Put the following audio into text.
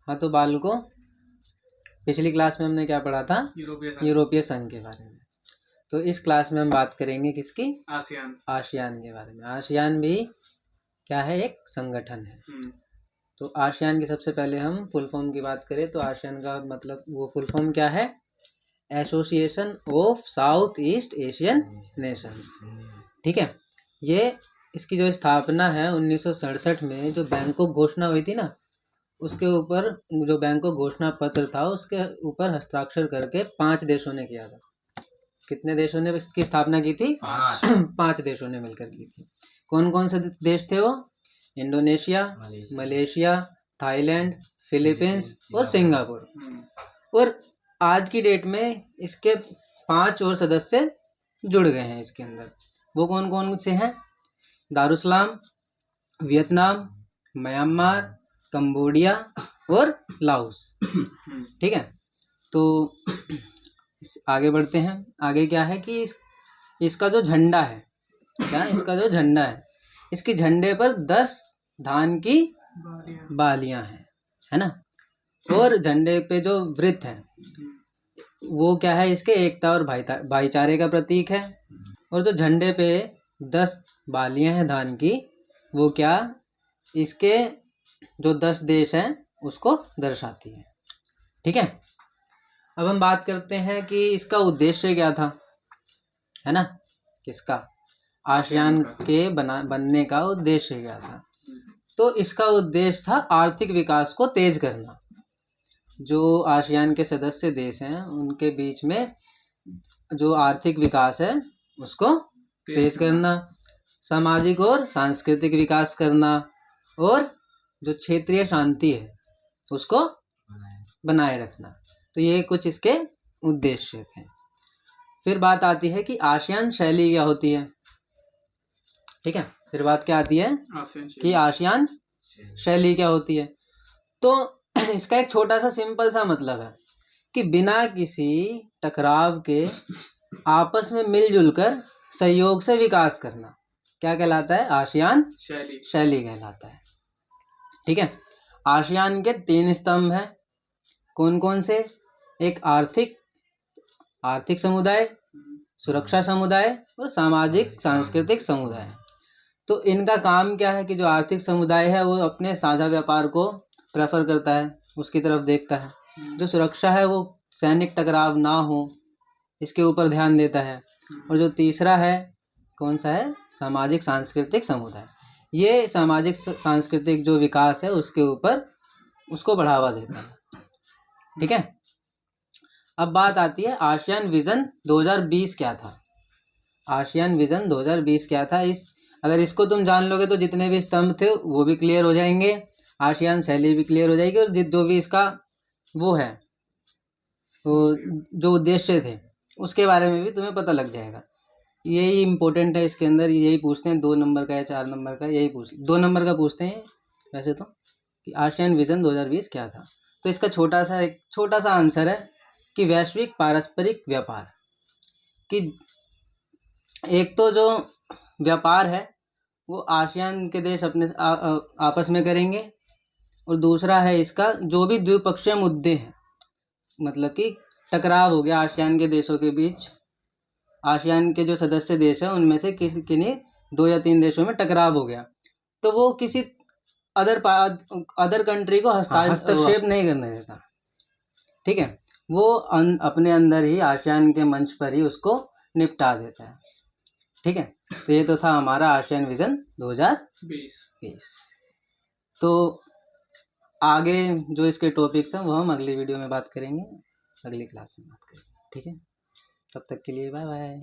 हाँ, तो बालकों, पिछली क्लास में हमने क्या पढ़ा था? यूरोपीय संघ के बारे में। तो इस क्लास में हम बात करेंगे किसकी? आसियान के बारे में। आसियान भी क्या है? एक संगठन है। तो आसियान की सबसे पहले हम फुल फॉर्म की बात करें तो आसियान का मतलब वो फुल फॉर्म क्या है? Association of south east Asian Nations. ठीक है। ये इसकी जो स्थापना है 1967 में जो बैंकॉक घोषणा हुई थी ना, उसके ऊपर जो बैंकॉक घोषणा पत्र था उसके ऊपर हस्ताक्षर करके 5 देशों ने किया था। कितने देशों ने इसकी स्थापना की थी? 5 देशों ने मिलकर की थी। कौन कौन से देश थे वो? इंडोनेशिया, मलेशिया, थाईलैंड, फिलीपींस और सिंगापुर। और आज की डेट में इसके 5 और सदस्य जुड़ गए हैं इसके अंदर। वो कौन कौन से हैं? दारुसलाम, वियतनाम, म्यांमार, कंबोडिया और लाओस। ठीक है। तो आगे बढ़ते हैं। आगे क्या है कि इसका जो झंडा है, क्या इसका जो झंडा है, इसके झंडे पर 10 धान की बालियां हैं, है ना। और झंडे पे जो वृत्त है वो क्या है? इसके एकता और भाईचारे का प्रतीक है। और जो झंडे पे 10 बालियां हैं धान की, वो क्या? इसके जो 10 देश हैं उसको दर्शाती है। ठीक है। अब हम बात करते हैं कि इसका उद्देश्य क्या था, है ना। किसका? आसियान के बनने का उद्देश्य क्या था? तो इसका उद्देश्य था आर्थिक विकास को तेज करना। जो आसियान के सदस्य देश हैं उनके बीच में जो आर्थिक विकास है उसको तेज करना, सामाजिक और सांस्कृतिक विकास करना, और जो क्षेत्रीय शांति है उसको बनाए रखना। तो ये कुछ इसके उद्देश्य थे। फिर बात आती है कि आसियान शैली क्या होती है। ठीक है। फिर बात क्या आती है कि आसियान शैली क्या होती है। तो इसका एक छोटा सा सिंपल सा मतलब है कि बिना किसी टकराव के आपस में मिलजुल कर सहयोग से विकास करना क्या कहलाता है? आसियान शैली कहलाता है। ठीक है। आसियान के 3 स्तंभ हैं। कौन कौन से? एक आर्थिक समुदाय, सुरक्षा समुदाय और सामाजिक सांस्कृतिक समुदाय। तो इनका काम क्या है कि जो आर्थिक समुदाय है वो अपने साझा व्यापार को प्रेफर करता है, उसकी तरफ देखता है। जो सुरक्षा है वो सैनिक टकराव ना हो इसके ऊपर ध्यान देता है। और जो तीसरा है, कौन सा है? सामाजिक सांस्कृतिक समुदाय। ये सामाजिक सांस्कृतिक जो विकास है उसके ऊपर उसको बढ़ावा देता है। ठीक है। अब बात आती है आसियान विजन 2020 क्या था। आसियान विजन 2020 क्या था? अगर इसको तुम जान लोगे तो जितने भी स्तंभ थे वो भी क्लियर हो जाएंगे, आसियान शैली भी क्लियर हो जाएगी, और जो भी इसका वो है तो जो उद्देश्य थे उसके बारे में भी तुम्हें पता लग जाएगा। यही इम्पोर्टेंट है इसके अंदर। यही पूछते हैं 2 नंबर का या 4 नंबर का, यही 2 नंबर का पूछते हैं वैसे तो, कि आसियान विजन 2020 क्या था। तो इसका एक छोटा सा आंसर है कि वैश्विक पारस्परिक व्यापार। कि एक तो जो व्यापार है वो आसियान के देश अपने आपस में करेंगे, और दूसरा है इसका जो भी द्विपक्षीय मुद्दे हैं, मतलब कि टकराव हो गया आसियान के देशों के बीच, आसियान के जो सदस्य देश हैं उनमें से किन्हीं 2 या 3 देशों में टकराव हो गया, तो वो किसी अदर कंट्री को हस्तक्षेप नहीं करने देता। ठीक है। वो अपने अंदर ही आसियान के मंच पर ही उसको निपटा देता है। ठीक है। तो ये तो था हमारा आसियान विजन 2020। तो आगे जो इसके टॉपिक्स हैं वो हम अगली वीडियो में बात करेंगे, अगली क्लास में बात करेंगे। ठीक है। तब तक के लिए बाय बाय।